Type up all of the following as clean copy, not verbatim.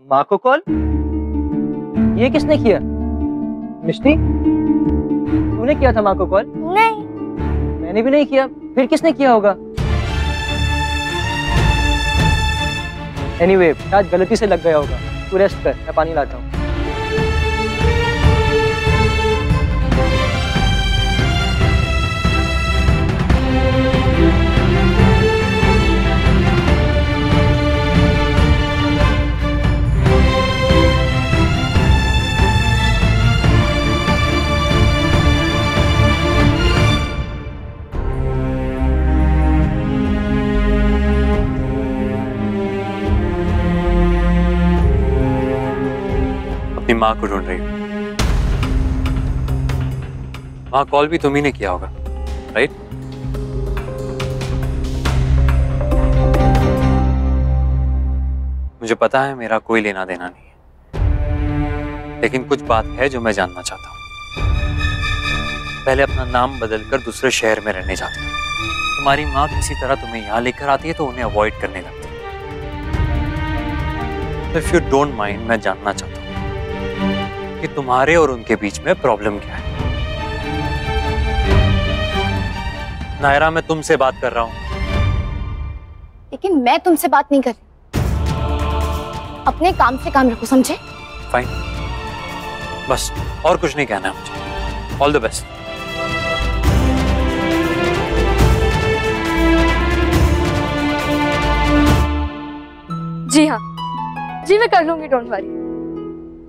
माँ को कॉल? ये किसने किया? मिष्टी, तूने किया था माँ को कॉल? नहीं, मैंने भी नहीं किया। फिर किसने किया होगा? एनीवे, शायद गलती से लग गया होगा। तू रेस्ट कर, मैं पानी लाता हूँ। अपनी माँ को ढूंढ रही हूँ। माँ, कॉल भी तुम्ही ने किया होगा, राइट? मुझे पता है मेरा कोई लेना देना नहीं है, लेकिन कुछ बात है जो मैं जानना चाहता हूँ। पहले अपना नाम बदलकर दूसरे शहर में रहने जाती हूँ। तुम्हारी माँ किसी तरह तुम्हें यहाँ लेकर आती है तो उन्हें अवॉइड करने लगती है। इफ यू डोंट माइंड, मैं जानना चाहता हूँ कि तुम्हारे और उनके बीच में प्रॉब्लम क्या है। नायरा, मैं तुमसे बात कर रहा हूं। लेकिन मैं तुमसे बात नहीं कर रही। अपने काम से काम रखो, समझे? फाइन, बस और कुछ नहीं कहना है मुझे। All the best. जी हाँ, जी मैं कर लूंगी, डोंट वरी।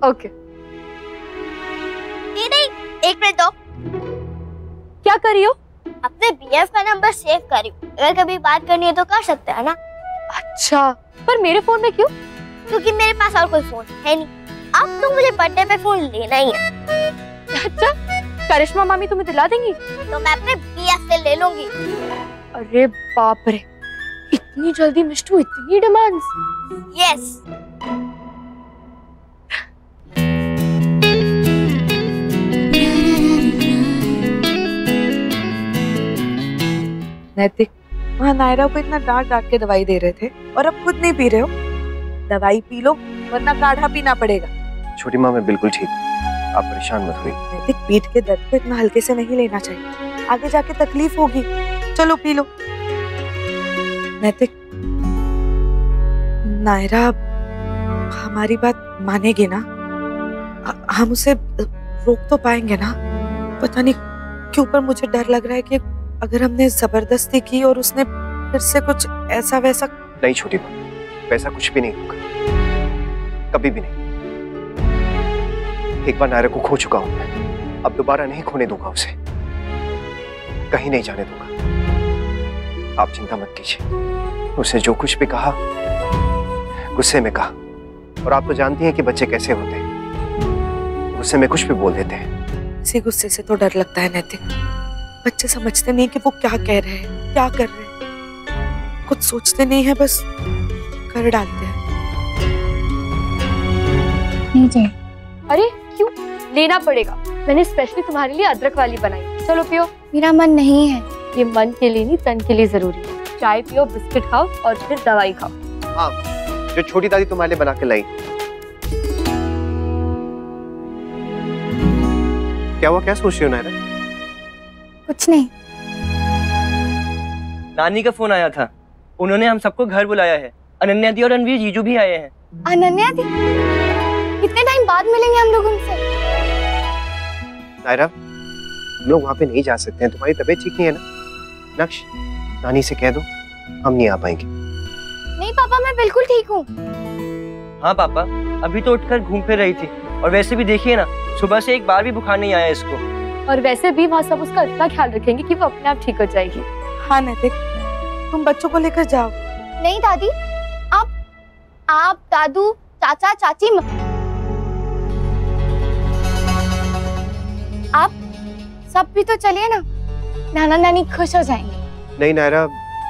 ओके। दीदी, एक मिनट दो। क्या कर रही हो? अपने बीएफ का नंबर सेव कर रही हूँ। अगर कभी बात करनी है तो कर सकते हैं ना? अच्छा, पर मेरे फोन में क्यों? क्योंकि मेरे पास और कोई फोन है नहीं। अब तो मुझे बर्थडे पे फोन लेना ही है। अच्छा, करिश्मा मामी तुम्हें दिला देंगी? तो मैं अपने बीएफ से ले लूंगी। अरे बाप रे, इतनी जल्दी मिष्टू, इतनी डिमांड्स? यस। नैतिक, वहाँ नायरा को इतना डांट डांट के दवाई दे रहे थे और अब खुद नहीं पी रहे हो। दवाई पी लो वरना काढ़ा पीना पड़ेगा। छोटी माँ, मैं बिल्कुल ठीक, आप परेशान मत होइए। नैतिक, पीठ के दर्द को इतना हल्के से नहीं लेना चाहिए, आगे जाके तकलीफ होगी। चलो पी लो। नैतिक, नायरा हमारी बात मानेगी ना? हम उसे रोक तो पाएंगे ना? पता नहीं क्यों पर मुझे डर लग रहा है कि अगर हमने जबरदस्ती की और उसने फिर से कुछ ऐसा वैसा। नहीं छोटी माँ, वैसा कुछ भी नहीं होगा, कभी भी नहीं। एक बार नायरा को खो चुका हूं मैं, अब दोबारा नहीं खोने दूंगा उसे, कहीं नहीं जाने दूंगा। आप चिंता मत कीजिए। उसने जो कुछ भी कहा गुस्से में कहा, और आप तो जानती हैं कि बच्चे कैसे होते हैं, गुस्से में कुछ भी बोल देते हैं। इसी गुस्से से तो डर लगता है नैतिक। बच्चे समझते नहीं कि वो क्या कह रहे हैं, क्या कर रहे हैं, कुछ सोचते नहीं है, बस कर डालते हैं। अरे क्यों? लेना पड़ेगा, मैंने स्पेशली तुम्हारे लिए अदरक वाली बनाई। चलो पियो। मेरा मन नहीं है। ये मन के लिए नहीं, तन के लिए जरूरी है। चाय पियो, बिस्किट खाओ और फिर दवाई खाओ। हाँ, जो छोटी दादी तुम्हारे लिए बना के लाई। क्या हुआ, क्या सोच रही हो नायरा? कुछ नहीं। नानी का फोन आया था, उन्होंने हम सबको घर बुलाया है। अनन्या दी और रणवीर जीजू भी आए हैं। अनन्या दी? कितने टाइम बाद मिलेंगे हम लोग उनसे? नायरा, हम लोग वहाँ पे नहीं जा सकते हैं, तुम्हारी तबीयत ठीक नहीं है ना? नक्श, नानी से कह दो हम नहीं आ पाएंगे। नहीं पापा, मैं बिल्कुल ठीक हूँ। हाँ पापा, अभी तो उठकर घूम फिर रही थी, और वैसे भी देखिए ना, सुबह से एक बार भी बुखार नहीं आया इसको। और वैसे भी वहाँ सब उसका इतना ख्याल रखेंगे कि वो अपने आप ठीक हो जाएगी। हाँ नैतिक, तुम बच्चों को लेकर जाओ। नहीं दादी, आप दादू चाचा चाची आप सब भी तो चलिए ना, नाना नानी खुश हो जाएंगे। नहीं नायरा,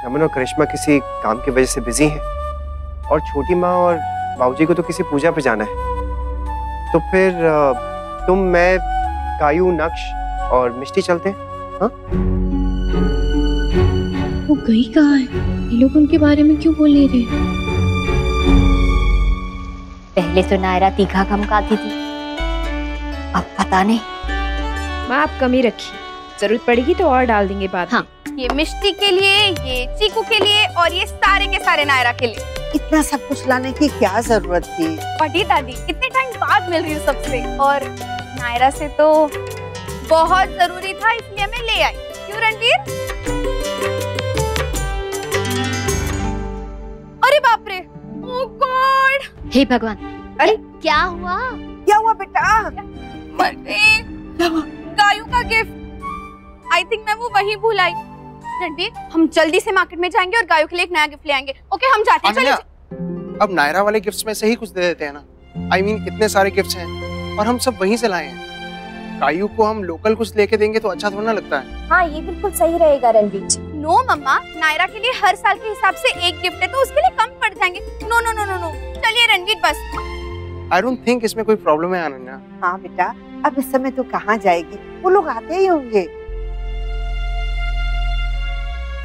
रमन और करिश्मा किसी काम की वजह से बिजी हैं, और छोटी माँ और बाबूजी को तो किसी पूजा पे जाना है। तो फिर तुम, मैं, कायू, नक्श और मिष्टी चलते हैं। हाँ? वो गई कहाँ है? ये लोग उनके बारे में क्यों बोल नहीं रहे? पहले तो नायरा तीखा कम खाती थी, अब पता नहीं। माँ आप कमी रखिए, जरूरत पड़ेगी तो और डाल देंगे बाद में। ये मिष्टी के लिए, ये चीकू के लिए और ये सारे के सारे नायरा के लिए। इतना सब कुछ लाने की क्या जरूरत थी? बड़ी दादी इतने टाइम बाद मिल रही हूँ सबसे, और नायरा से तो बहुत जरूरी था इसलिए मैं ले आई। क्यों रणवीर? अरे बाप रे, ओह गॉड! हे भगवान, अरे क्या हुआ? क्या हुआ बेटा? मर गई। गायों का गिफ्ट, आई थिंक मैं वो वहीं भूल आई। रणवीर, हम जल्दी से मार्केट में जाएंगे और गायों के लिए एक नया गिफ्ट ले आएंगे। ओके, हम जाते हैं। चलिए। अब नायरा वाले गिफ्ट्स में से ही कुछ दे देते हैं ना। I mean, इतने सारे गिफ्ट्स हैं और हम सब वहीं से लाए हैं। गायों को हम लोकल कुछ लेके देंगे तो अच्छा थोड़ा ना लगता है। हाँ, ये बिल्कुल सही रहेगा रणवीर। नो मम्मा, नायरा के लिए हर साल के हिसाब से एक गिफ्ट है तो उसके लिए कम पड़ जाएंगे। No no no no no, चलिए रणवीर बस। I don't think इसमें कोई प्रॉब्लम है अनन्या। हाँ बेटा, अब इस समय तो कहाँ जाएगी, वो लोग आते ही होंगे।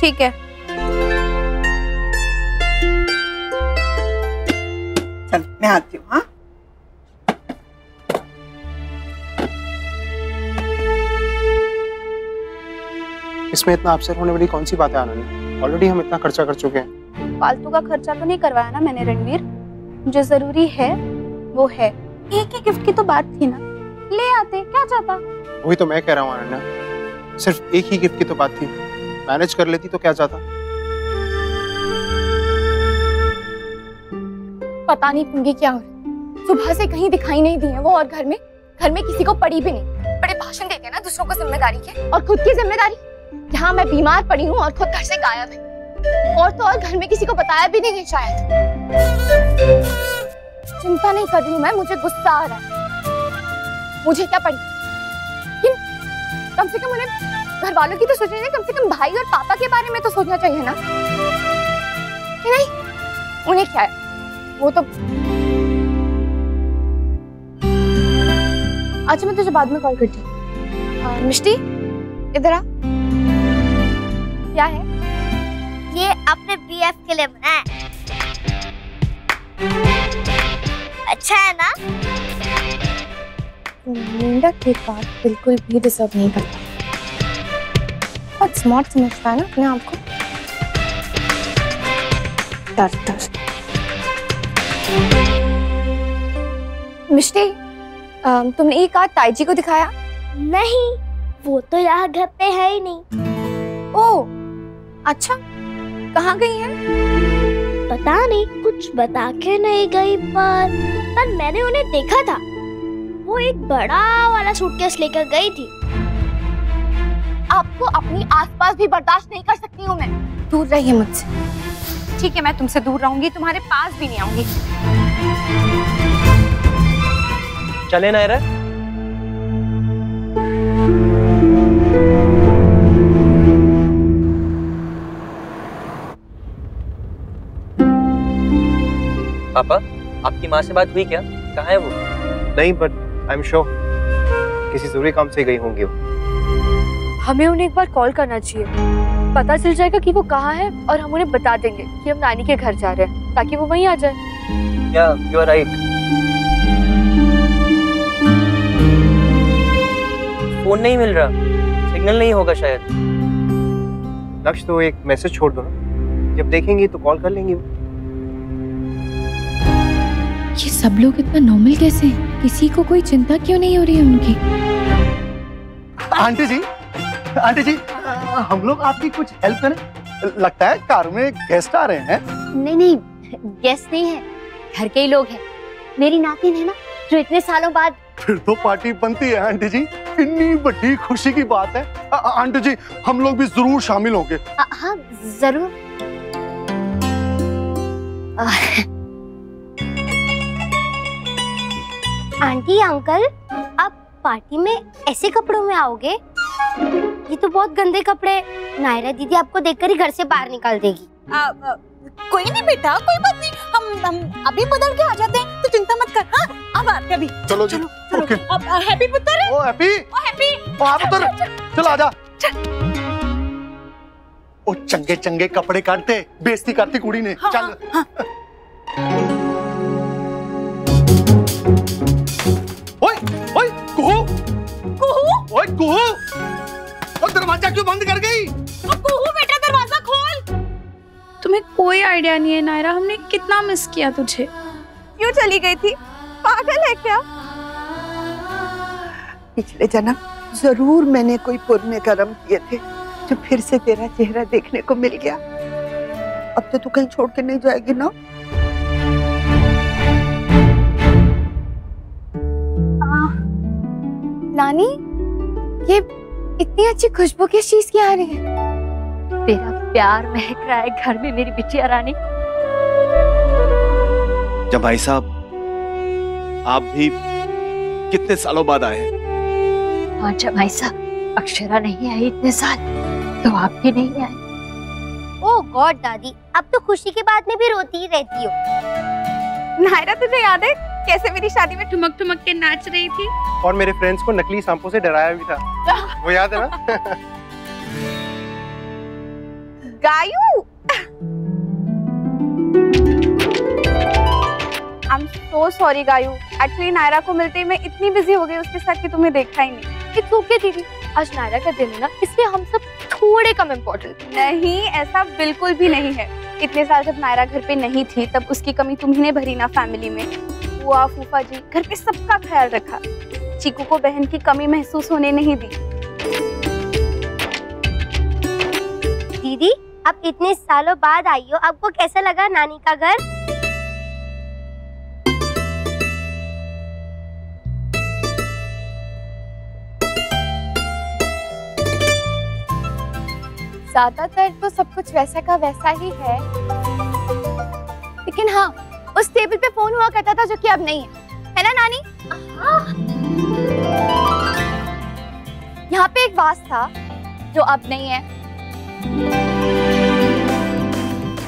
ठीक है। चल मैं आती हूँ। हाँ इसमें इतना अपसेट होने वाली कौन सी बात है अनन्या? ऑलरेडी हम इतना खर्चा कर चुके हैं। फालतू का खर्चा तो नहीं करवाया ना मैंने रणवीर। जो जरूरी है वो है। एक ही गिफ्ट की तो बात थी ना, ले आते, क्या जाता। वही तो मैं कह रहा हूँ अनन्या, सिर्फ एक ही गिफ्ट की तो बात थी, मैनेज कर लेती तो क्या जाता। पता नहीं पुंगी क्या हो रहा है। सुबह से कहीं दिखाई नहीं दी है वो, और घर में किसी को पड़ी भी नहीं। बड़े भाषण देते हैं ना दूसरों को जिम्मेदारी के, और खुद की जिम्मेदारी। यहाँ मैं बीमार पड़ी हूँ और खुद घर से गायब है, और तो और घर में किसी को बताया भी नहीं शायद। चिंता नहीं कर रही हूँ मैं, मुझे गुस्सा आ रहा है। मुझे क्या पड़ी, कम से कम उन्हें घर वालों की तो सोचनी चाहिए, कम से कम भाई और पापा के बारे में तो सोचना चाहिए ना। नहीं, उन्हें क्या है, वो तो। अच्छा मैं तुझे बाद में कॉल करती हूँ। मिष्टी इधर आ। क्या है? ये अपने बीएफ के लिए बनाया है। अच्छा है ना? मेंढक के पास बिल्कुल भी डिजर्व नहीं करता। बहुत स्मार्ट समझता है ना अपने आप को। डर। मिष्टी, तुमने ये कार्ड ताईजी को दिखाया? नहीं, वो तो यहाँ घर पे है ही नहीं। ओह, अच्छा, कहाँ गई है? पता नहीं, कुछ बता के नहीं गई, पर मैंने उन्हें देखा था। वो एक बड़ा वाला सूटकेस लेकर गई थी। आपको अपनी आसपास भी बर्दाश्त नहीं कर सकती हूँ मैं। दूर रहिए मुझसे। ठीक है, मैं तुमसे दूर रहूंगी, तुम्हारे पास भी नहीं आऊंगी। चले नायरा। पापा, आपकी माँ से बात हुई क्या? कहाँ है वो? नहीं, बट आई एम श्योर किसी जरूरी काम से गई होंगी वो। हमें उन्हें एक बार कॉल करना चाहिए, पता चल जाएगा कि वो कहाँ है, और हम उन्हें बता देंगे कि हम नानी के घर जा रहे हैं, ताकि वो वहीं आ जाए। या यू आर राइट। फोन नहीं मिल रहा, सिग्नल नहीं होगा शायद। लक्ष्य, तो एक मैसेज छोड़ दो ना, जब देखेंगी तो कॉल कर लेंगी वो। ये सब लोग इतना नॉर्मल कैसे हैं? किसी को कोई चिंता क्यों नहीं हो रही है उनकी? आंटी जी, हम लोग आपकी कुछ हेल्प करें? लगता है कार में गेस्ट आ रहे हैं। नहीं, गेस्ट नहीं है, घर के ही लोग हैं। मेरी नातिन है ना, जो इतने सालों बाद। फिर तो पार्टी बनती है आंटी जी, इतनी बड़ी खुशी की बात है। आंटी जी, हम लोग भी जरूर शामिल होंगे। हाँ जरूर। आंटी अंकल, आप पार्टी में ऐसे कपड़ों में आओगे? ये तो बहुत गंदे कपड़े। नायरा दीदी आपको देखकर ही घर से बाहर निकाल देगी। कोई नहीं बेटा, कोई बात नहीं, हम अभी बदल के आ जाते हैं, तो चिंता मत कर। हाँ, अब आते अभी। चलो जी, ओके। अब हैप्पी पुत्र। ओ हैप्पी, पुत्र, चल आजा। ओ चंगे चंगे कपड़े काटते, बेइज्जती करती कुड़ी ने। चल। ओए ओए कुहू कुहू ओए कुहू, और दरवाजा क्यों बंद कर गई? कुहू बेटा दरवाजा खोल। तुम्हें कोई आइडिया नहीं है नायरा, हमने कितना मिस किया तुझे। क्यों चली गई थी? पागल है क्या? पिछले जन्म जरूर मैंने कोई पुण्य कर्म किए थे जो फिर से तेरा चेहरा देखने को मिल गया। अब तो तू कहीं छोड़ के नहीं जाएगी ना? नानी, ये इतनी अच्छी खुशबू किस चीज की आ रही है? तेरा प्यार महक रहा है घर में मेरी बिटिया रानी। जमाई साहब, आप भी कितने सालों बाद आए हैं? हाँ जमाई साहब, अक्षरा नहीं आई इतने साल, तो आप भी नहीं आए। ओह गॉड दादी, अब तो खुशी की बात में भी रोती ही रहती हो। नायरा तुझे याद है कैसे मेरी शादी में ठुमक ठुमक के नाच रही थी? और मेरे फ्रेंड्स को नकली सांपों से डराया भी था, वो याद है ना? Gayu, I am so sorry Gayu. Actually Naira को मिलते ही मैं इतनी बिजी हो गई उसके साथ कि तुम्हें देखा ही नहीं। इट्स ओके दीदी, आज नायरा का दिन है ना, इसलिए हम सब थोड़े कम इम्पोर्टेंट। नहीं, ऐसा बिल्कुल भी नहीं है। इतने साल जब नायरा घर पे नहीं थी तब उसकी कमी तुम्ही ने भरी ना फैमिली में। बुआ, फूफा जी, घर पे सबका ख्याल रखा। चीकू को बहन की कमी महसूस होने नहीं दी। दीदी, अब इतने सालों बाद आई हो, आपको कैसा लगा नानी का घर? ज्यादातर तो सब कुछ वैसा का वैसा ही है, लेकिन हाँ, उस टेबल पे फोन हुआ करता था जो कि अब नहीं है ना नानी? यहाँ पे एक वास था जो अब नहीं है।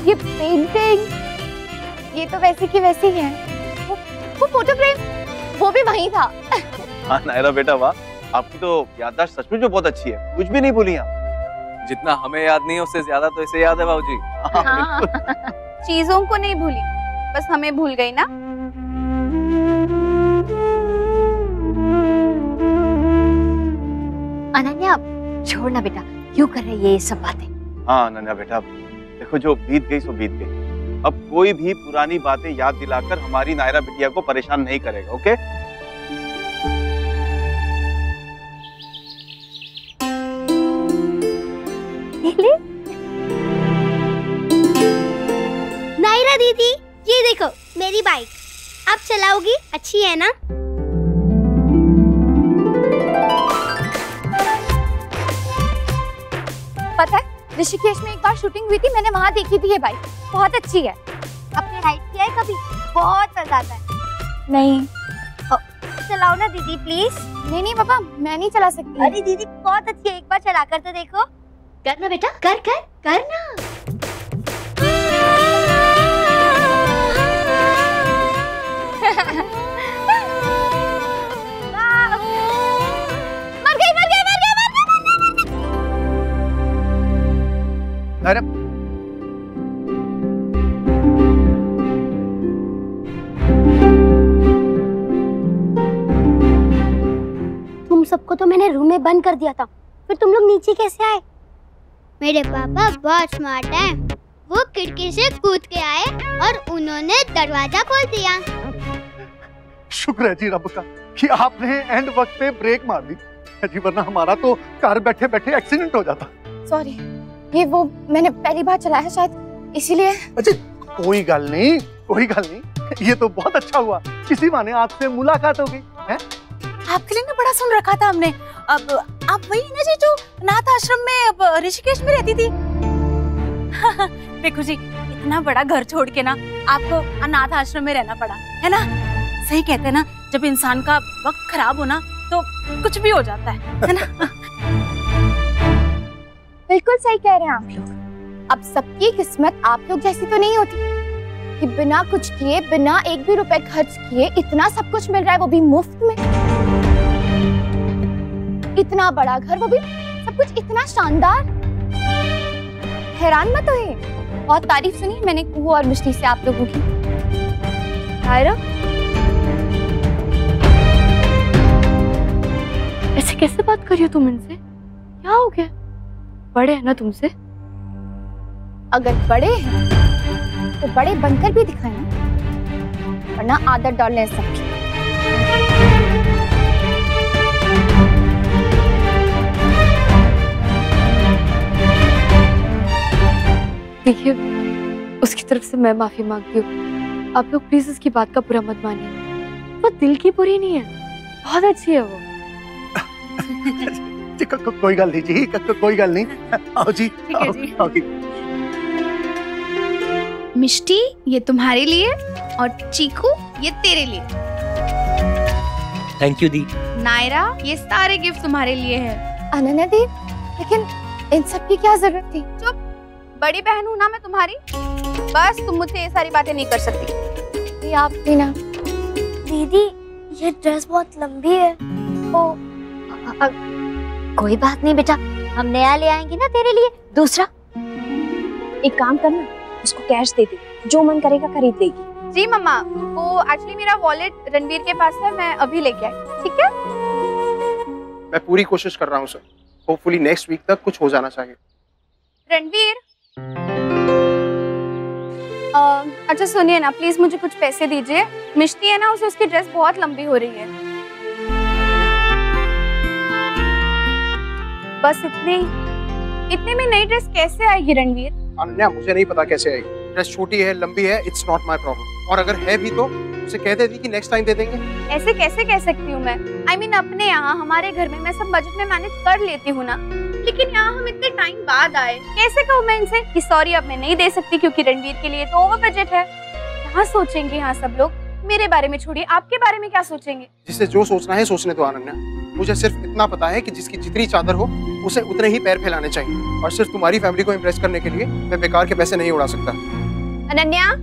ये पेंटिंग, ये तो वैसी की वैसी है। वो फोटो फ्रेम, वो भी वहीं था। हाँ नायरा बेटा, वाह, आपकी तो याददाश्त सचमुच में बहुत अच्छी है, कुछ भी नहीं भूली आप। जितना हमें याद नहीं है उससे ज्यादा तो इसे याद है बाबूजी। हाँ। चीजों को नहीं भूली, बस हमें भूल गई ना। अनन्या, छोड़ना बेटा, क्यों कर रही है ये सब बातें? हाँ अनन्या बेटा, देखो जो बीत गई सो बीत गई। अब कोई भी पुरानी बातें याद दिलाकर हमारी नायरा बिटिया को परेशान नहीं करेगा, ओके? नायरा दीदी, ये देखो मेरी बाइक, आप चलाओगी? अच्छी है ना? पता है, ऋषिकेश में एक बार शूटिंग हुई थी, मैंने वहाँ देखी थी ये बाइक, बहुत अच्छी है। आपने राइड किया है कभी? बहुत मजा आता है। नहीं। चलाओ ना दीदी प्लीज। नहीं नहीं पापा, मैं नहीं चला सकती। अरे दीदी बहुत अच्छी है, एक बार चला कर तो देखो। करना बेटा, कर कर करना। अरे तुम सबको तो मैंने रूम में बंद कर दिया था, फिर तुम लोग नीचे कैसे आए? मेरे पापा बहुत स्मार्ट हैं। वो खिड़की से कूद के आए और उन्होंने दरवाजा खोल दिया। शुक्र है जी रब का कि आपने एंड वक्त पे ब्रेक मार दी जी, वरना हमारा तो कार बैठे बैठे एक्सीडेंट हो जाता। सॉरी, ये वो मैंने पहली बार चलाया शायद, इसीलिए। अच्छा कोई गल नहीं, कोई गल नहीं, ये तो बहुत अच्छा हुआ, किसी माने आपसे मुलाकात हो गई है। आपके लिए ना बड़ा सुन रखा था हमने। अब आप वही ना जी जो अनाथ आश्रम में ऋषिकेश में रहती थी। देखो जी, इतना बड़ा घर छोड़ के ना आपको अनाथ आश्रम में रहना पड़ा है ना। सही कहते हैं ना, जब इंसान का वक्त खराब हो ना तो कुछ भी हो जाता है ना। बिल्कुल सही कह रहे हैं आप लोग। अब सबकी किस्मत आप लोग जैसी तो नहीं होती कि बिना कुछ किए, बिना एक भी रुपए खर्च किए इतना सब कुछ मिल रहा है, वो भी मुफ्त में। इतना बड़ा घर, वो भी सब कुछ इतना शानदार। हैरान मत होइए, बहुत तारीफ सुनी मैंने कुहू और मिष्टी से आप लोगों की। नायरा, ऐसे कैसे बात कर रही हो तुम इनसे? क्या हो गया? बड़े हैं ना तुमसे? अगर बड़े हैं तो बड़े बनकर भी दिखाए ना, वरना आदत डाल लें सबकी। देखिए, उसकी तरफ से मैं माफी मांगती हूँ। आप लोग प्लीज उसकी बात का बुरा मत मानिए। वो दिल की बुरी नहीं है, बहुत अच्छी है वो। कोई गल नहीं जी, कोई गल नहीं। आओ जी, ठीक है जी। आओ जी। मिष्टी ये तुम्हारे लिए और चीकू ये तेरे लिए। थैंक यू दी। नायरा ये सारे गिफ्ट तुम्हारे लिए है। अनन्या दी, लेकिन इन सब की क्या जरूरत थी? चुप, बड़ी बहन हूँ ना मैं तुम्हारी, बस तुम मुझसे ये सारी बातें नहीं कर सकती। आप भी ना। दीदी ये ड्रेस बहुत लंबी है। ओ कोई बात नहीं बेटा, हम नया ले आएंगे ना तेरे लिए, दूसरा। एक काम करना, उसको कैश दे दे, जो मन करेगा खरीद लेगी। जी मम्मा, वो एक्चुअली मेरा वॉलेट रणवीर के पास है, मैं अभी लेके आई। ठीक है? मैं पूरी कोशिश कर रहा हूँ सर, होपफुली नेक्स्ट वीक तक कुछ हो जाना चाहिए। रणवीर, अच्छा सुनिए ना, प्लीज मुझे कुछ पैसे दीजिए। मिष्टी है ना, उसे उसकी ड्रेस बहुत लंबी हो रही है। बस इतने में नई ड्रेस कैसे आएगी रणवीर? अनन्या मुझे नहीं पता कैसे आएगी, ड्रेस छोटी है लंबी है, इट्स नॉट माय प्रॉब्लम। और अगर है भी तो उसे कह देती कि नेक्स्ट टाइम दे देंगे। ऐसे कैसे कह सकती हूँ मैं? I mean, अपने यहाँ हमारे घर में मैं सब बजट में मैनेज कर लेती हूँ ना, लेकिन यहाँ हम इतने टाइम बाद आए, कैसे कहूँ मैं इनसे कि सॉरी अब मैं नहीं दे सकती क्योंकि रणवीर के लिए तो ओवर बजट है। यहाँ सोचेंगे यहाँ सब लोग, मेरे बारे में छोड़िए, आपके बारे में क्या सोचेंगे? जिसे जो सोचना है सोचने दो अनन्या, मुझे सिर्फ इतना पता है कि जिसकी जितनी चादर हो उसे उतने ही पैर फैलाने चाहिए, और सिर्फ तुम्हारी फैमिली को इम्प्रेस करने के लिए मैं बेकार के पैसे नहीं उड़ा सकता। अनन्या,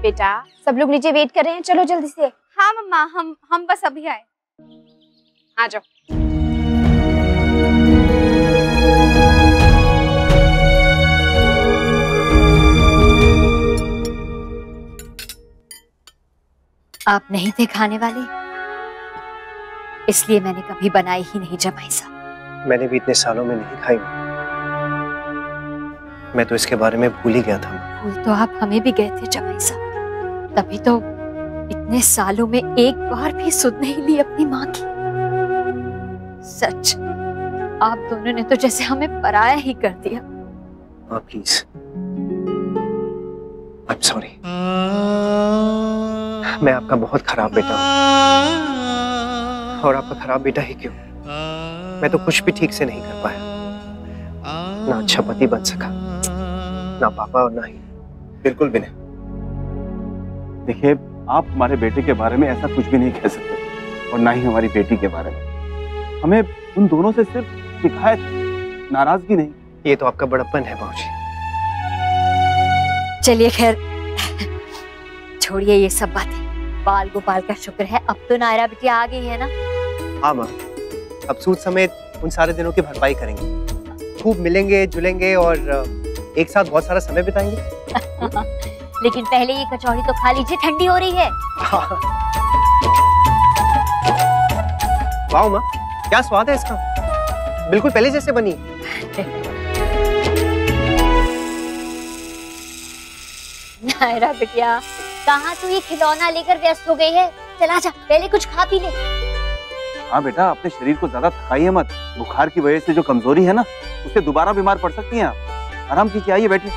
बेटा सब लोग नीचे वेट कर रहे हैं, चलो जल्दी से। हाँ मम्मा, हम बस अभी आए। आ जाओ। आप नहीं थे खाने वाले, इसलिए मैंने कभी बनाई ही नहीं जमाई साहब। मैंने भी इतने सालों में नहीं खाई। मैं तो इसके बारे में भूल ही गया था। भूल तो आप हमें भी गए थे जमाई साहब, तभी तो इतने सालों में एक बार भी सुध नहीं ली अपनी माँ की। सच, आप दोनों ने तो जैसे हमें पराया ही कर दिया। Please, I am sorry. मैं आपका बहुत खराब बेटा हूँ, और आपका खराब बेटा ही क्यों, मैं तो कुछ भी ठीक से नहीं कर पाया। ना अच्छा पति बन सका, ना पापा और ना ही बिल्कुल भी नहीं। देखिए, आप हमारे बेटे के बारे में ऐसा कुछ भी नहीं कह सकते, और ना ही हमारी बेटी के बारे में। हमें उन दोनों से सिर्फ शिकायत, नाराजगी नहीं। ये तो आपका बड़प्पन है बाबूजी। चलिए खैर, छोड़िए ये सब बातें। बाल गोपाल का शुक्र है, अब तो नायरा बिटिया आ गई है ना। हाँ माँ, अब सूद समेत उन सारे दिनों की भरपाई करेंगे, खूब मिलेंगे जुलेंगे और एक साथ बहुत सारा समय बिताएंगे। लेकिन पहले ये कचौड़ी तो खा लीजिए, ठंडी हो रही है। वाह माँ, क्या स्वाद है इसका, बिल्कुल पहले जैसे बनी। नायरा बिटिया, कहाँ तू ये खिलौना लेकर व्यस्त हो गई है? चला जा, पहले कुछ खा पी ले। हाँ बेटा, अपने शरीर को ज्यादा थकाइए मत। बुखार की वजह से जो कमजोरी है ना, उससे दोबारा बीमार पड़ सकती हैं आप। आराम कीजिए, आइए बैठिए।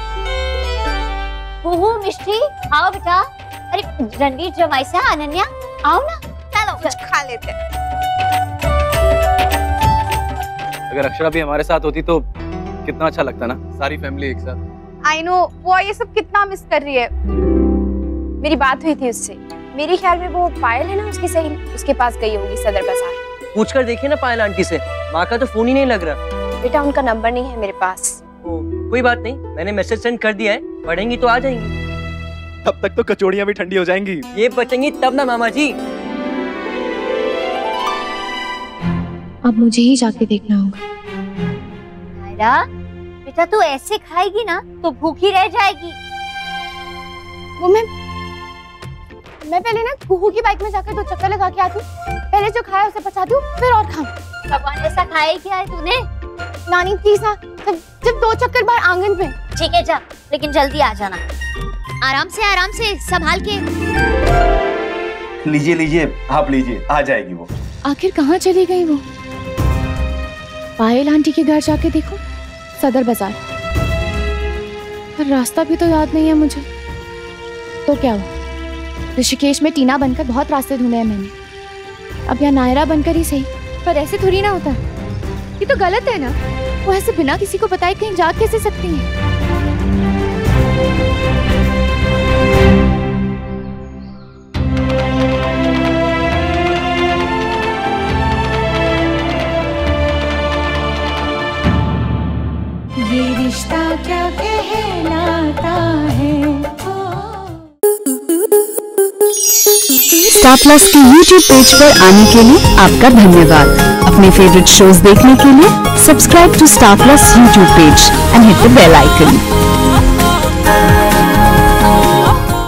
मिष्टी, आओ बेटा। अरे रणवीर जमाई से अनन्या, आओ ना। चलो कुछ खा लेते हैं। अगर अक्षरा भी हमारे साथ होती तो कितना अच्छा लगता ना, सारी फैमिली एक साथ। आई नो, वो ये सब कितना मिस कर रही है। मेरी बात हुई थी उससे, मेरे ख्याल में वो पायल है ना उसकी सहेली, उसके पास गई होगी सदर बाजार। पूछकर देखिए ना पायल आंटी से, माँ का तो फोन ही नहीं लग रहा। बेटा उनका नंबर नहीं है मेरे पास। कोई बात नहीं, मैंने मैसेज सेंड कर दिया है, पढ़ेंगी तो आ जाएंगी। तब तक तो कचौड़ियाँ भी ठंडी हो जाएंगी। ये बचेंगी तब ना मामा जी। अब मुझे ही जाके देखना होगा। नायरा बेटा, तू ऐसे खाएगी ना तो भूखी रह जाएगी। वो मैं मैं पहले ना कुहू की बाइक में जाकर 2 चक्कर लगा के आती हूँ। पहले जो खाया उसे पचा दूँ, फिर और खाऊं। भगवान ऐसा खाया क्या है तूने? नानी प्लीज ना, जब 2 चक्कर बाहर आंगन में। ठीक है जा, लेकिन जल्दी आ जाना। आराम से संभाल के। लीजिए लीजिए, आप लीजिए, आ जाएगी वो। आखिर कहाँ चली गई वो? पायल आंटी के घर जाके देखो, सदर बाजार। पर रास्ता भी तो याद नहीं है मुझे। तो क्या हुआ, ऋषिकेश में टीना बनकर बहुत रास्ते ढूंढे हैं मैंने, अब यहाँ नायरा बनकर ही सही। पर ऐसे थोड़ी ना होता, ये तो गलत है ना। वो ऐसे बिना किसी को बताए कहीं जा कैसे सकती है? ये रिश्ता क्या कहलाता है। स्टार प्लस के YouTube पेज पर आने के लिए आपका धन्यवाद। अपने फेवरेट शोज देखने के लिए subscribe to Star Plus YouTube page and hit the bell icon.